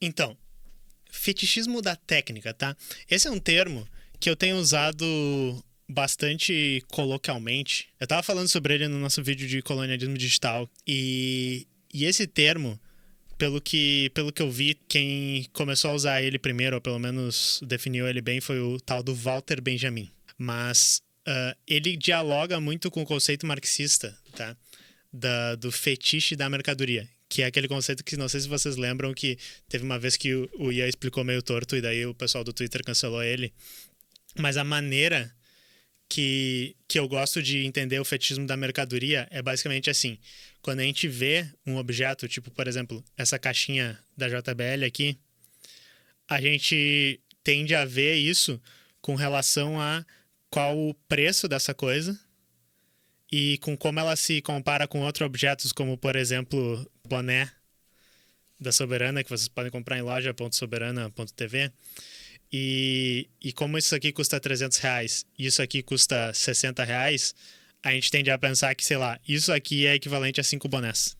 Então, fetichismo da técnica, tá? Esse é um termo que eu tenho usado bastante coloquialmente. Eu tava falando sobre ele no nosso vídeo de colonialismo digital. E esse termo, pelo que eu vi, quem começou a usar ele primeiro, ou pelo menos definiu ele bem, foi o tal do Walter Benjamin. Mas ele dialoga muito com o conceito marxista, tá? Do fetiche da mercadoria, que é aquele conceito que não sei se vocês lembram, que teve uma vez que o Ian explicou meio torto e daí o pessoal do Twitter cancelou ele. Mas a maneira que eu gosto de entender o fetichismo da mercadoria é basicamente assim: quando a gente vê um objeto, tipo, por exemplo, essa caixinha da JBL aqui, a gente tende a ver isso com relação a qual o preço dessa coisa e com como ela se compara com outros objetos, como, por exemplo, boné da Soberana, que vocês podem comprar em loja.soberana.tv. E como isso aqui custa R$300 e isso aqui custa R$60, a gente tende a pensar que, sei lá, isso aqui é equivalente a 5 bonés.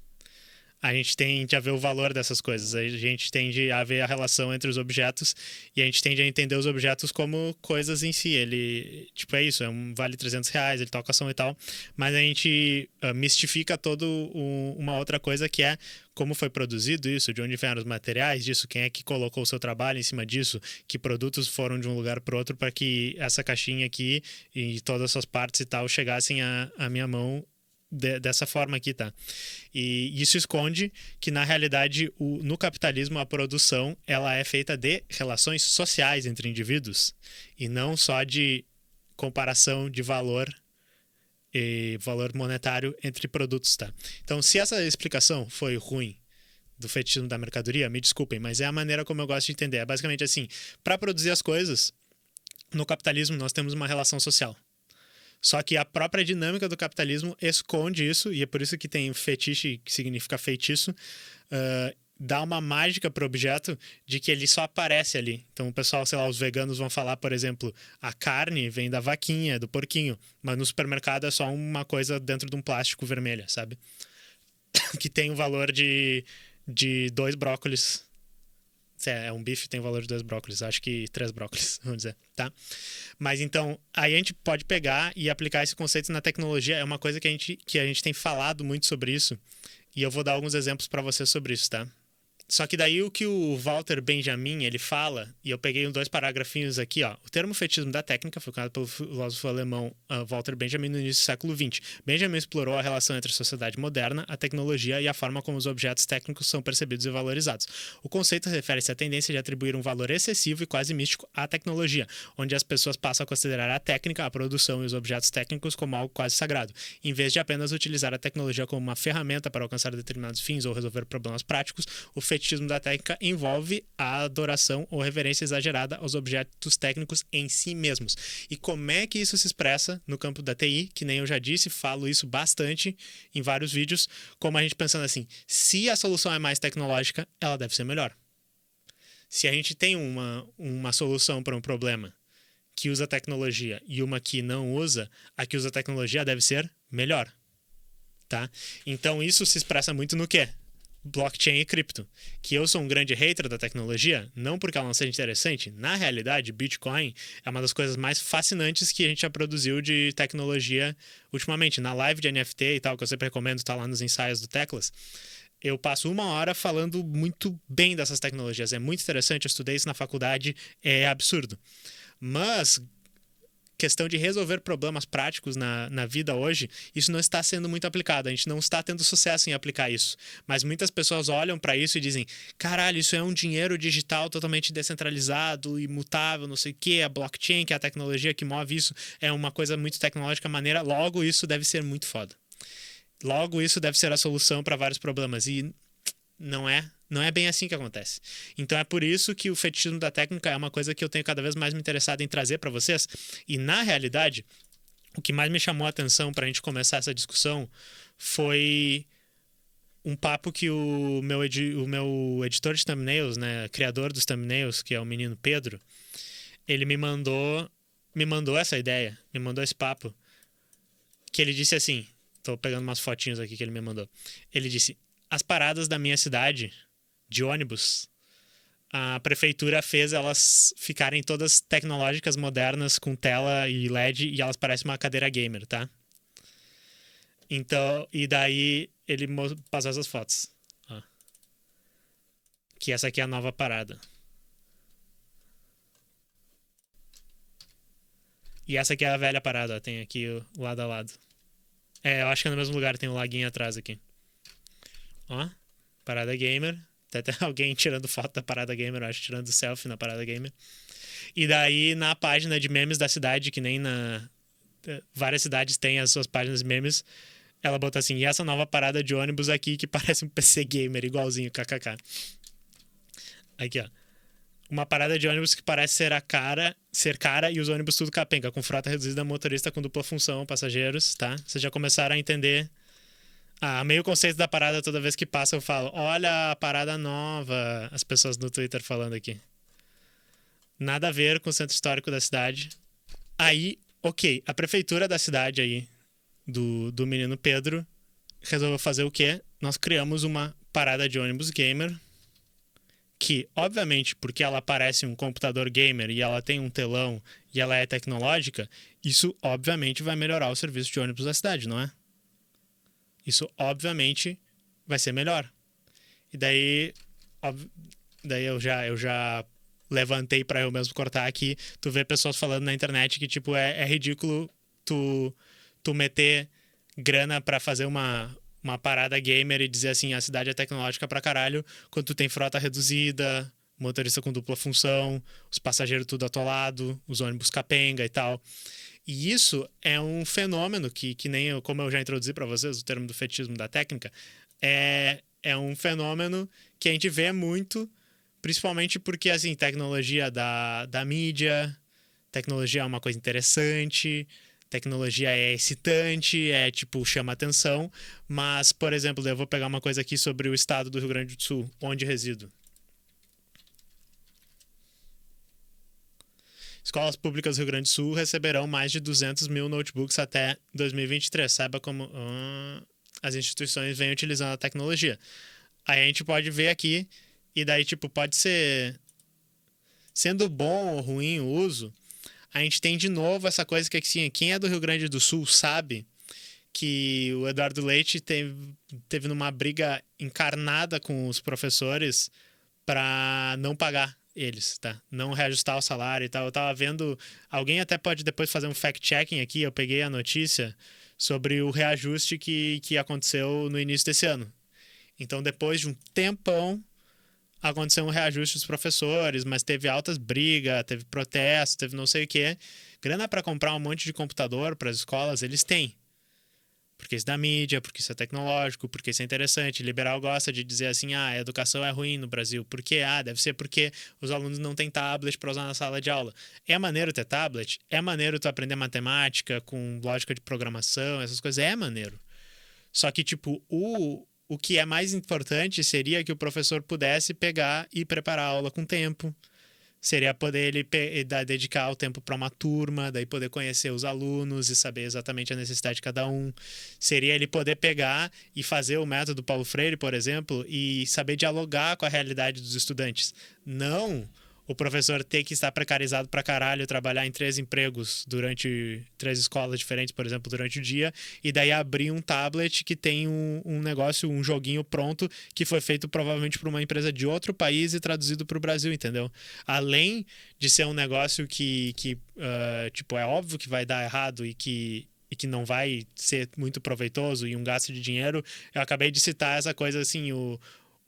A gente tende a ver o valor dessas coisas, a gente tende a ver a relação entre os objetos e a gente tende a entender os objetos como coisas em si. Ele, tipo, é isso, vale R$300, ele toca som e tal, mas a gente mistifica uma outra coisa, que é como foi produzido isso, de onde vieram os materiais disso, quem é que colocou o seu trabalho em cima disso, que produtos foram de um lugar para outro para que essa caixinha aqui e todas as suas partes e tal chegassem à minha mão dessa forma aqui, tá? E isso esconde que, na realidade, no capitalismo, a produção ela é feita de relações sociais entre indivíduos e não só de comparação de valor e valor monetário entre produtos, tá? Então, se essa explicação foi ruim do fetichismo da mercadoria, me desculpem, mas é a maneira como eu gosto de entender. É basicamente assim: para produzir as coisas, no capitalismo nós temos uma relação social. Só que a própria dinâmica do capitalismo esconde isso, e é por isso que tem fetiche, que significa feitiço, dá uma mágica pro objeto de que ele só aparece ali. Então o pessoal, sei lá, os veganos vão falar, por exemplo, a carne vem da vaquinha, do porquinho, mas no supermercado é só uma coisa dentro de um plástico vermelha, sabe? Que tem o valor de 2 brócolis. É um bife, tem o valor de 2 brócolis. Acho que 3 brócolis, vamos dizer, tá? Mas então, aí a gente pode pegar e aplicar esse conceito na tecnologia. É uma coisa que a gente tem falado muito sobre isso. E eu vou dar alguns exemplos para você sobre isso, tá? Só que daí o que o Walter Benjamin, ele fala, e eu peguei 2 parágrafinhos aqui, ó. O termo fetichismo da técnica foi criado pelo filósofo alemão Walter Benjamin no início do século XX. Benjamin explorou a relação entre a sociedade moderna, a tecnologia e a forma como os objetos técnicos são percebidos e valorizados. O conceito refere-se à tendência de atribuir um valor excessivo e quase místico à tecnologia, onde as pessoas passam a considerar a técnica, a produção e os objetos técnicos como algo quase sagrado, em vez de apenas utilizar a tecnologia como uma ferramenta para alcançar determinados fins ou resolver problemas práticos. O fetichismo da técnica envolve a adoração ou reverência exagerada aos objetos técnicos em si mesmos. E como é que isso se expressa no campo da TI? Que nem eu já disse, falo isso bastante em vários vídeos, como a gente pensando assim: se a solução é mais tecnológica, ela deve ser melhor. Se a gente tem uma solução para um problema que usa tecnologia e uma que não usa, a que usa tecnologia deve ser melhor, tá? Então isso se expressa muito no quê? Blockchain e cripto. Que eu sou um grande hater da tecnologia, não porque ela não seja interessante. Na realidade, Bitcoin é uma das coisas mais fascinantes que a gente já produziu de tecnologia ultimamente. Na live de NFT e tal, que eu sempre recomendo, tá lá nos ensaios do Teclas, eu passo 1 hora falando muito bem dessas tecnologias. É muito interessante, eu estudei isso na faculdade, é absurdo. Mas questão de resolver problemas práticos na vida hoje, isso não está sendo muito aplicado. A gente não está tendo sucesso em aplicar isso. Mas muitas pessoas olham para isso e dizem: caralho, isso é um dinheiro digital totalmente descentralizado, imutável, não sei o que, a blockchain, que é a tecnologia que move isso, é uma coisa muito tecnológica, maneira, logo isso deve ser muito foda. Logo isso deve ser a solução para vários problemas. E não é bem assim que acontece. Então é por isso que o fetichismo da técnica é uma coisa que eu tenho cada vez mais me interessado em trazer para vocês. E na realidade, o que mais me chamou a atenção para a gente começar essa discussão foi um papo que o meu editor de thumbnails, né, criador dos thumbnails, que é o menino Pedro, ele me mandou essa ideia, me mandou esse papo, que ele disse assim, tô pegando umas fotinhos aqui que ele me mandou. Ele disse: as paradas da minha cidade de ônibus a prefeitura fez elas ficarem todas tecnológicas, modernas, com tela e LED, e elas parecem uma cadeira gamer, tá? Então, e daí ele passou essas fotos. Ó. Que essa aqui é a nova parada. E essa aqui é a velha parada, ó. Tem aqui o lado a lado. Eu acho que é no mesmo lugar, tem um laguinho atrás aqui. Ó, parada gamer. Tem até alguém tirando foto da parada gamer, eu acho, tirando selfie na parada gamer. E daí, na página de memes da cidade, que nem na... várias cidades têm as suas páginas de memes, ela botou assim, e essa nova parada de ônibus aqui que parece um PC gamer, igualzinho, kkk. Aqui, ó. Uma parada de ônibus que parece ser cara e os ônibus tudo capenga, com frota reduzida, motorista com dupla função, passageiros, tá? Vocês já começaram a entender meio conceito da parada. Toda vez que passa eu falo, olha a parada nova, as pessoas no Twitter falando aqui. Nada a ver com o centro histórico da cidade. Aí, ok, a prefeitura da cidade aí, do menino Pedro, resolveu fazer o quê? Nós criamos uma parada de ônibus gamer, que, obviamente, porque ela parece um computador gamer e ela tem um telão e ela é tecnológica, isso, obviamente, vai melhorar o serviço de ônibus da cidade, não é? Isso, obviamente, vai ser melhor. E daí eu já levantei pra eu mesmo cortar aqui. Tu vê pessoas falando na internet que, tipo, é ridículo tu meter grana pra fazer uma parada gamer e dizer assim, a cidade é tecnológica pra caralho, quando tu tem frota reduzida, motorista com dupla função, os passageiros tudo atolado, os ônibus capenga e tal. E isso é um fenômeno que nem eu, como eu já introduzi pra vocês, o termo do fetichismo da técnica, é um fenômeno que a gente vê muito, principalmente porque, assim, tecnologia da mídia, tecnologia é uma coisa interessante, tecnologia é excitante, tipo, chama atenção, mas, por exemplo, eu vou pegar uma coisa aqui sobre o estado do Rio Grande do Sul, onde resido. Escolas públicas do Rio Grande do Sul receberão mais de 200 mil notebooks até 2023. Saiba como as instituições vêm utilizando a tecnologia. Aí a gente pode ver aqui, e daí, tipo, pode ser... Sendo bom ou ruim o uso, a gente tem de novo essa coisa que, assim, quem é do Rio Grande do Sul sabe que o Eduardo Leite teve numa briga encarnada com os professores para não pagar eles, tá? Não reajustar o salário e tal. Eu tava vendo... Alguém até pode depois fazer um fact-checking aqui. Eu peguei a notícia sobre o reajuste que aconteceu no início desse ano. Então, depois de um tempão, aconteceu um reajuste dos professores, mas teve altas brigas, teve protestos, teve não sei o quê. Grana para comprar um monte de computador para as escolas, eles têm. Porque isso é da mídia, porque isso é tecnológico, porque isso é interessante. Liberal gosta de dizer assim, a educação é ruim no Brasil. Por quê? Deve ser porque os alunos não têm tablet para usar na sala de aula. É maneiro ter tablet? É maneiro tu aprender matemática com lógica de programação, essas coisas? É maneiro. Só que, tipo, o que é mais importante seria que o professor pudesse pegar e preparar a aula com tempo. Seria poder ele dedicar o tempo para uma turma, daí poder conhecer os alunos e saber exatamente a necessidade de cada um. Seria ele poder pegar e fazer o método Paulo Freire, por exemplo, e saber dialogar com a realidade dos estudantes. Não o professor ter que estar precarizado pra caralho, trabalhar em 3 empregos durante 3 escolas diferentes, por exemplo, durante o dia, e daí abrir um tablet que tem um negócio, um joguinho pronto, que foi feito provavelmente por uma empresa de outro país e traduzido pro Brasil, entendeu? Além de ser um negócio que tipo, é óbvio que vai dar errado e que não vai ser muito proveitoso e um gasto de dinheiro, eu acabei de citar essa coisa assim,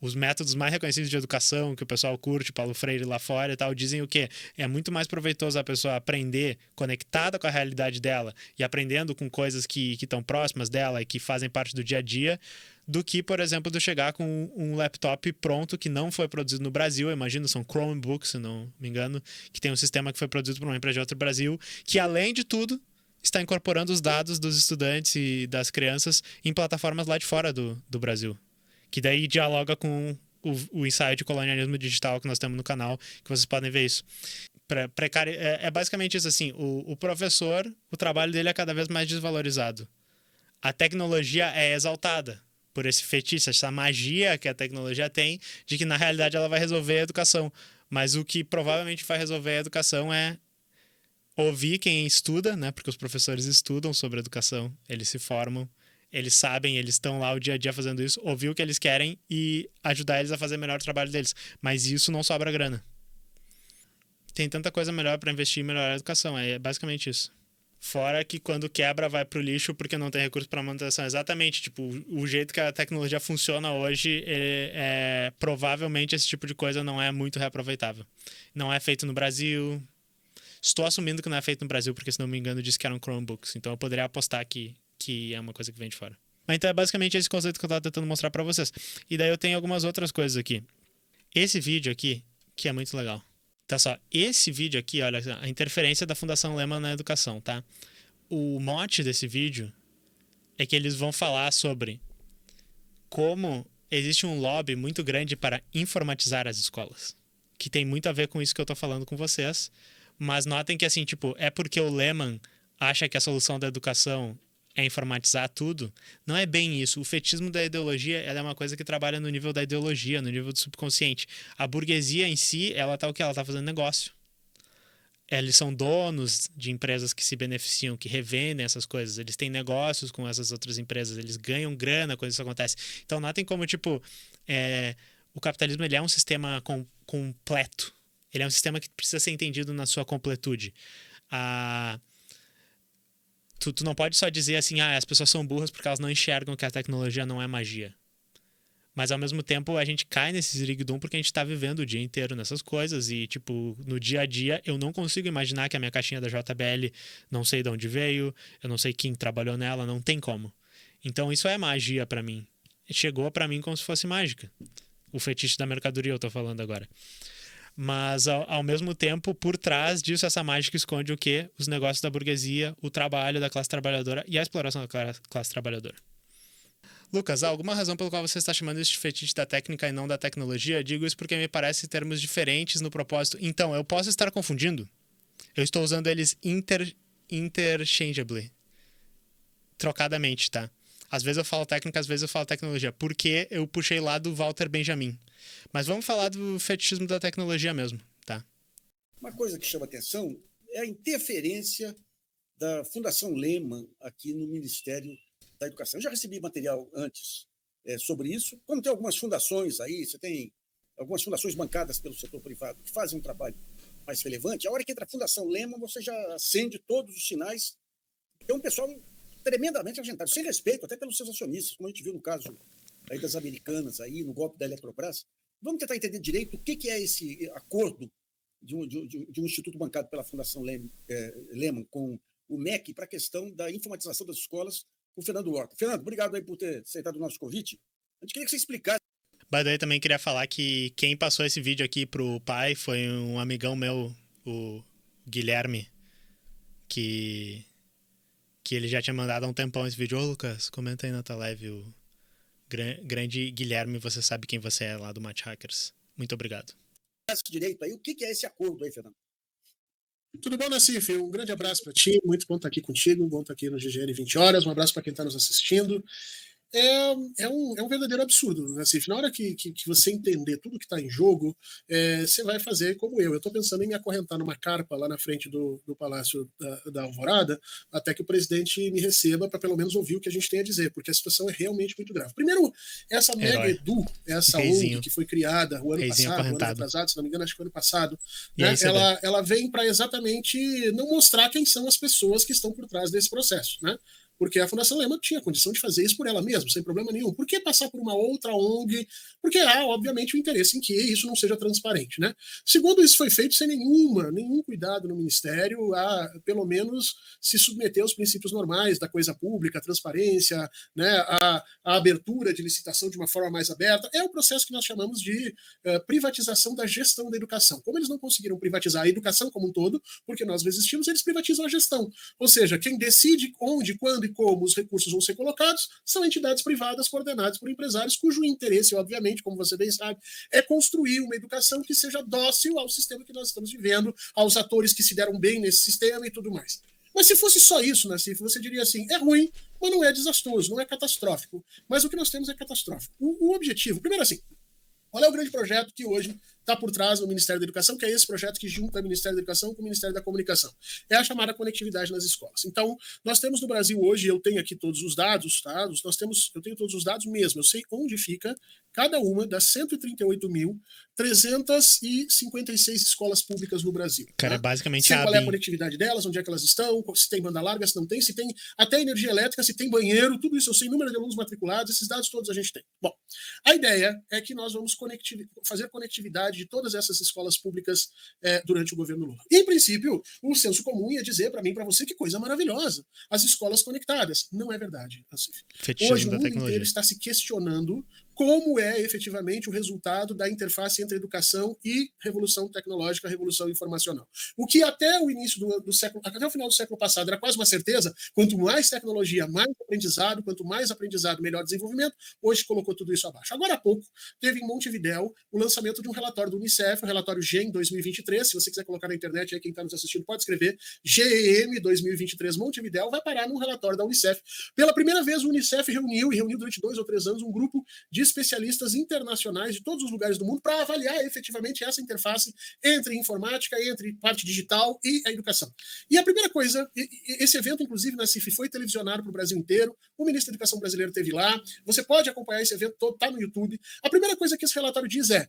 os métodos mais reconhecidos de educação que o pessoal curte, Paulo Freire lá fora e tal, dizem o quê? É muito mais proveitoso a pessoa aprender conectada com a realidade dela e aprendendo com coisas que estão próximas dela e que fazem parte do dia a dia, do que, por exemplo, de chegar com um laptop pronto que não foi produzido no Brasil. Eu imagino, são Chromebooks, se não me engano, que tem um sistema que foi produzido por uma empresa de outro Brasil, que, além de tudo, está incorporando os dados dos estudantes e das crianças em plataformas lá de fora do Brasil. Que daí dialoga com o ensaio de colonialismo digital que nós temos no canal, que vocês podem ver isso. É basicamente isso assim, o professor, o trabalho dele é cada vez mais desvalorizado. A tecnologia é exaltada. por esse fetiche, essa magia que a tecnologia tem, de que na realidade ela vai resolver a educação. Mas o que provavelmente vai resolver a educação é ouvir quem estuda, né? Porque os professores estudam sobre educação, eles se formam, eles sabem, eles estão lá o dia a dia fazendo isso, ouvir o que eles querem e ajudar eles a fazer melhor o trabalho deles. Mas isso não sobra grana. Tem tanta coisa melhor para investir e melhorar a educação, é basicamente isso. Fora que quando quebra vai pro lixo porque não tem recurso para manutenção. Exatamente, tipo, o jeito que a tecnologia funciona hoje, provavelmente esse tipo de coisa não é muito reaproveitável. Não é feito no Brasil. Estou assumindo que não é feito no Brasil, porque se não me engano disse que eram Chromebooks. Então eu poderia apostar que é uma coisa que vem de fora. Mas então é basicamente esse conceito que eu estava tentando mostrar para vocês. E daí eu tenho algumas outras coisas aqui. Esse vídeo aqui, que é muito legal. Tá só, esse vídeo aqui, olha, a interferência da Fundação Lehman na educação, tá? O mote desse vídeo é que eles vão falar sobre como existe um lobby muito grande para informatizar as escolas. Que tem muito a ver com isso que eu tô falando com vocês. Mas notem que, assim, tipo, é porque o Lehman acha que a solução da educação é informatizar tudo. Não é bem isso. O fetismo da ideologia, ela é uma coisa que trabalha no nível da ideologia, no nível do subconsciente. A burguesia em si, ela tá o quê? Ela tá fazendo negócio. Eles são donos de empresas que se beneficiam, que revendem essas coisas. Eles têm negócios com essas outras empresas. Eles ganham grana quando isso acontece. Então, notem como, tipo, o capitalismo ele é um sistema completo. Ele é um sistema que precisa ser entendido na sua completude. Tu não pode só dizer assim, as pessoas são burras porque elas não enxergam que a tecnologia não é magia. Mas, ao mesmo tempo, a gente cai nesse ziriguidum porque a gente tá vivendo o dia inteiro nessas coisas e, tipo, no dia a dia, eu não consigo imaginar que a minha caixinha da JBL não sei de onde veio, eu não sei quem trabalhou nela, não tem como. Então, isso é magia pra mim. Chegou pra mim como se fosse mágica. O fetiche da mercadoria eu tô falando agora. Mas, ao mesmo tempo, por trás disso, essa mágica esconde o quê? Os negócios da burguesia, o trabalho da classe trabalhadora e a exploração da classe trabalhadora. Lucas, há alguma razão pela qual você está chamando isso de fetiche da técnica e não da tecnologia? Digo isso porque me parece termos diferentes no propósito. Então, eu posso estar confundindo? Eu estou usando eles interchangeably. Trocadamente, tá? Às vezes eu falo técnica, às vezes eu falo tecnologia. Porque eu puxei lá do Walter Benjamin. Mas vamos falar do fetichismo da tecnologia mesmo, tá? Uma coisa que chama atenção é a interferência da Fundação Lehman aqui no Ministério da Educação. Eu já recebi material antes sobre isso. Como tem algumas fundações aí, você tem algumas fundações bancadas pelo setor privado que fazem um trabalho mais relevante, a hora que entra a Fundação Lehman, você já acende todos os sinais. É um pessoal tremendamente agentado, sem respeito até pelos seus acionistas, como a gente viu no caso aí das Americanas, aí, no golpe da Eletrobras. Vamos tentar entender direito o que é esse acordo de um instituto bancado pela Fundação Lehman com o MEC para a questão da informatização das escolas com o Fernando Horta. Fernando, obrigado aí por ter aceitado o nosso convite. A gente queria que você explicasse. Mas daí também queria falar que quem passou esse vídeo aqui pro pai foi um amigão meu, o Guilherme, que ele já tinha mandado há um tempão esse vídeo. Ô, Lucas, comenta aí na tua live o grande Guilherme, você sabe quem você é lá do Match Hackers. Muito obrigado. Direito aí, o que é esse acordo aí, Fernando? Tudo bom, Nassif? Um grande abraço para ti, muito bom estar aqui contigo, bom estar aqui no GGN 20 horas, um abraço para quem está nos assistindo. É um verdadeiro absurdo, Nassif. Na hora que você entender tudo que está em jogo, você vai fazer como eu. Eu estou pensando em me acorrentar numa carpa lá na frente do Palácio da Alvorada, até que o presidente me receba para pelo menos ouvir o que a gente tem a dizer, porque a situação é realmente muito grave. Primeiro, essa Mega Edu, essa ONG que foi criada o ano passado, o ano atrasado, se não me engano, acho que foi o ano passado, né, ela vem para exatamente não mostrar quem são as pessoas que estão por trás desse processo, né? Porque a Fundação Lehman tinha condição de fazer isso por ela mesma, sem problema nenhum. Por que passar por uma outra ONG? Porque há, obviamente, o interesse em que isso não seja transparente, né? Segundo, isso foi feito sem nenhum cuidado no Ministério a, pelo menos, se submeter aos princípios normais da coisa pública, a transparência, né, a abertura de licitação de uma forma mais aberta. É o processo que nós chamamos de privatização da gestão da educação. Como eles não conseguiram privatizar a educação como um todo, porque nós resistimos, eles privatizam a gestão. Ou seja, quem decide onde, quando e como os recursos vão ser colocados são entidades privadas coordenadas por empresários cujo interesse, obviamente, como você bem sabe, é construir uma educação que seja dócil ao sistema que nós estamos vivendo, aos atores que se deram bem nesse sistema e tudo mais. Mas se fosse só isso, Nassif, você diria assim, é ruim, mas não é desastroso, não é catastrófico. Mas o que nós temos é catastrófico. O objetivo, primeiro assim, qual é o grande projeto que hoje está por trás do Ministério da Educação, que é esse projeto que junta o Ministério da Educação com o Ministério da Comunicação? É a chamada conectividade nas escolas. Então, nós temos no Brasil hoje, eu tenho aqui todos os dados, tá? Eu tenho todos os dados mesmo, eu sei onde fica cada uma das 138.356 escolas públicas no Brasil. Cara, tá? basicamente Sei qual é a conectividade delas, onde é que elas estão, se tem banda larga, se não tem, se tem até energia elétrica, se tem banheiro, tudo isso eu sei, número de alunos matriculados, esses dados todos a gente tem. Bom, a ideia é que nós vamos fazer conectividade de todas essas escolas públicas durante o governo Lula. Em princípio, o senso comum ia dizer para mim e para você que coisa maravilhosa, as escolas conectadas. Não é verdade, Nassif. Hoje o mundo inteiro está se questionando como é efetivamente o resultado da interface entre educação e revolução tecnológica, revolução informacional. O que até o início do século, até o final do século passado era quase uma certeza, quanto mais tecnologia, mais aprendizado, quanto mais aprendizado, melhor desenvolvimento, hoje colocou tudo isso abaixo. Agora há pouco, teve em Montevidéu o lançamento de um relatório do Unicef, o relatório GEM 2023, se você quiser colocar na internet, aí quem está nos assistindo pode escrever, GEM 2023 Montevidéu, vai parar num relatório da Unicef. Pela primeira vez o Unicef reuniu durante 2 ou 3 anos um grupo de especialistas internacionais de todos os lugares do mundo para avaliar efetivamente essa interface entre informática, entre parte digital e a educação. E a primeira coisa, esse evento, inclusive, na CIF, foi televisionado para o Brasil inteiro, o ministro da Educação brasileiro esteve lá, você pode acompanhar esse evento todo, está no YouTube. A primeira coisa que esse relatório diz é: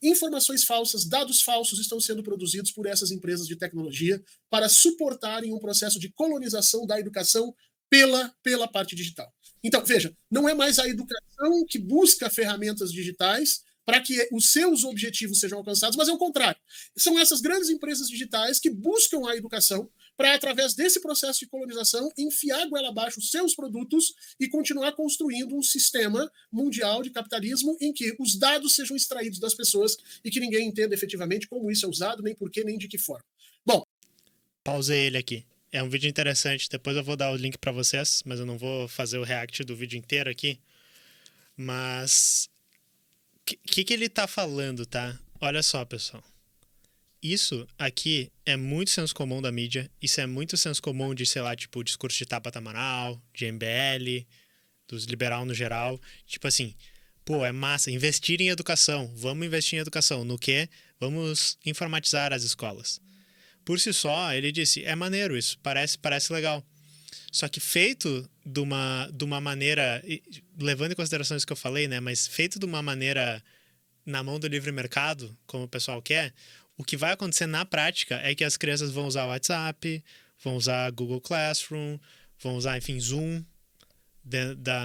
informações falsas, dados falsos estão sendo produzidos por essas empresas de tecnologia para suportarem um processo de colonização da educação pela parte digital. Então, veja, não é mais a educação que busca ferramentas digitais para que os seus objetivos sejam alcançados, mas é o contrário. São essas grandes empresas digitais que buscam a educação para, através desse processo de colonização, enfiar goela abaixo os seus produtos e continuar construindo um sistema mundial de capitalismo em que os dados sejam extraídos das pessoas e que ninguém entenda efetivamente como isso é usado, nem por quê, nem de que forma. Bom. Pausei ele aqui. É um vídeo interessante, depois eu vou dar o link para vocês, mas eu não vou fazer o react do vídeo inteiro aqui. Mas o que ele tá falando, tá? Olha só, pessoal. Isso aqui é muito senso comum da mídia, isso é muito senso comum de, sei lá, tipo, o discurso de Tabata Amaral, de MBL, dos liberal no geral. Tipo assim, pô, é massa, investir em educação, vamos investir em educação. No quê? Vamos informatizar as escolas. Por si só, ele disse, é maneiro isso, parece legal. Só que feito de uma maneira, levando em consideração isso que eu falei, né, mas feito de uma maneira na mão do livre mercado, como o pessoal quer, o que vai acontecer na prática é que as crianças vão usar o WhatsApp, vão usar Google Classroom, vão usar, enfim, Zoom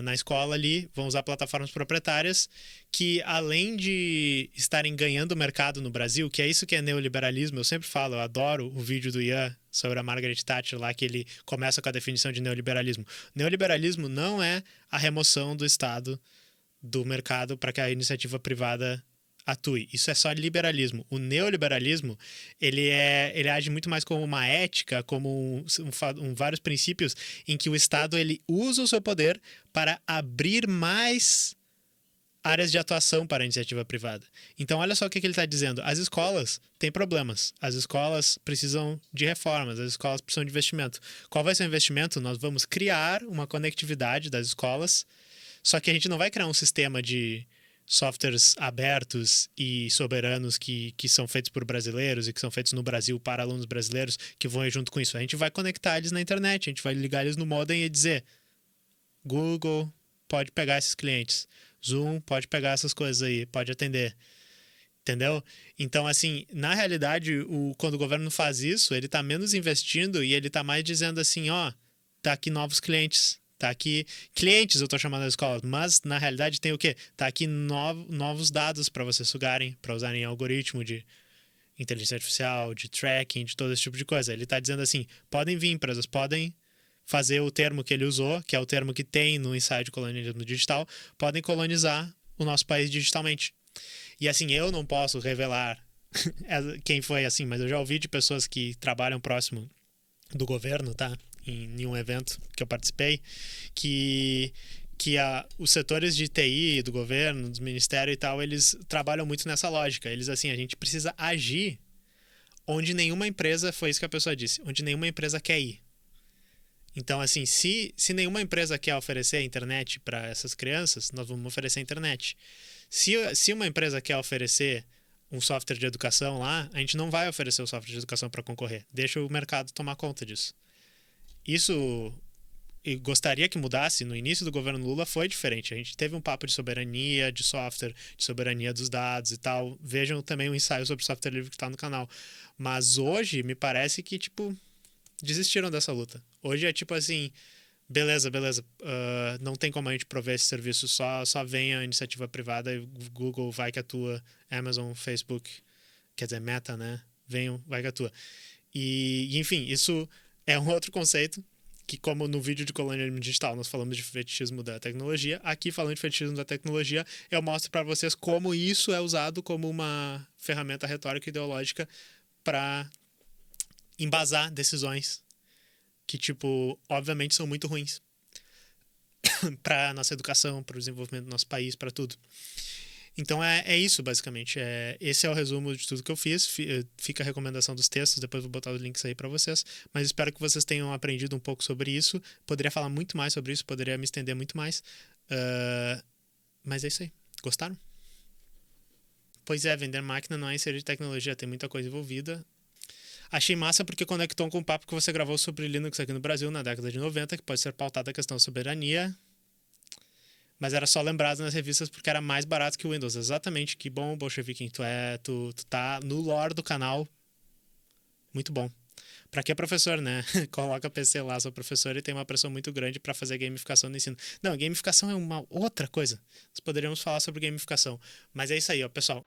na escola ali, vão usar plataformas proprietárias que, além de estarem ganhando mercado no Brasil, que é isso que é neoliberalismo, eu sempre falo, eu adoro o vídeo do Ian sobre a Margaret Thatcher lá, que ele começa com a definição de neoliberalismo. Neoliberalismo não é a remoção do Estado do mercado para que a iniciativa privada atue. Isso é só liberalismo. O neoliberalismo, ele age muito mais como uma ética, como vários princípios em que o Estado ele usa o seu poder para abrir mais áreas de atuação para a iniciativa privada. Então, olha só o que ele está dizendo. As escolas têm problemas. As escolas precisam de reformas. As escolas precisam de investimento. Qual vai ser o investimento? Nós vamos criar uma conectividade das escolas, só que a gente não vai criar um sistema de softwares abertos e soberanos que são feitos por brasileiros e que são feitos no Brasil para alunos brasileiros que vão ir junto com isso. A gente vai conectar eles na internet, a gente vai ligar eles no modem e dizer: Google pode pegar esses clientes, Zoom pode pegar essas coisas aí, pode atender. Entendeu? Então, assim, na realidade, quando o governo faz isso, ele está menos investindo e ele está mais dizendo assim, ó, tá aqui novos clientes. Tá aqui clientes, eu tô chamando as escolas, mas na realidade tem o quê? Tá aqui novos dados para vocês sugarem, para usarem algoritmo de inteligência artificial, de tracking, de todo esse tipo de coisa. Ele tá dizendo assim, podem vir empresas, podem fazer o termo que ele usou, que é o termo que tem no ensaio de colonialismo digital, podem colonizar o nosso país digitalmente. E assim, eu não posso revelar quem foi assim, mas eu já ouvi de pessoas que trabalham próximo do governo, tá? Em um evento que eu participei, que os setores de TI do governo, dos ministérios e tal, eles trabalham muito nessa lógica. Eles, assim, a gente precisa agir onde nenhuma empresa, foi isso que a pessoa disse, onde nenhuma empresa quer ir. Então, assim, se nenhuma empresa quer oferecer a internet para essas crianças, nós vamos oferecer a internet. Se uma empresa quer oferecer um software de educação lá, a gente não vai oferecer o software de educação para concorrer. Deixa o mercado tomar conta disso. Isso, eu gostaria que mudasse. No início do governo Lula foi diferente. A gente teve um papo de soberania de software, de soberania dos dados e tal. Vejam também o ensaio sobre software livre que está no canal. Mas hoje, me parece que, tipo, desistiram dessa luta. Hoje é tipo assim, beleza, não tem como a gente prover esse serviço, só vem a iniciativa privada, Google vai que atua, Amazon, Facebook, quer dizer, Meta, né? Vai que atua. E enfim, isso é um outro conceito que, como no vídeo de colonialismo digital nós falamos de fetichismo da tecnologia, aqui falando de fetichismo da tecnologia, eu mostro para vocês como isso é usado como uma ferramenta retórica ideológica para embasar decisões que, tipo, obviamente são muito ruins para nossa educação, para o desenvolvimento do nosso país, para tudo. Então é isso, basicamente. Esse é o resumo de tudo que eu fiz. Fica a recomendação dos textos, depois vou botar os links aí para vocês. Mas espero que vocês tenham aprendido um pouco sobre isso. Poderia falar muito mais sobre isso, poderia me estender muito mais. Mas é isso aí. Gostaram? Pois é, vender máquina não é inserir tecnologia, tem muita coisa envolvida. Achei massa porque conectou com o papo que você gravou sobre Linux aqui no Brasil na década de 90, que pode ser pautada a questão de soberania, mas era só lembrado nas revistas porque era mais barato que o Windows. Exatamente, que bom, Bolchevique, tu tá no lore do canal. Muito bom. Pra que professor, né? Coloca PC lá, sou professor e tem uma pressão muito grande pra fazer gamificação no ensino. Não, gamificação é uma outra coisa. Nós poderíamos falar sobre gamificação. Mas é isso aí, ó, pessoal.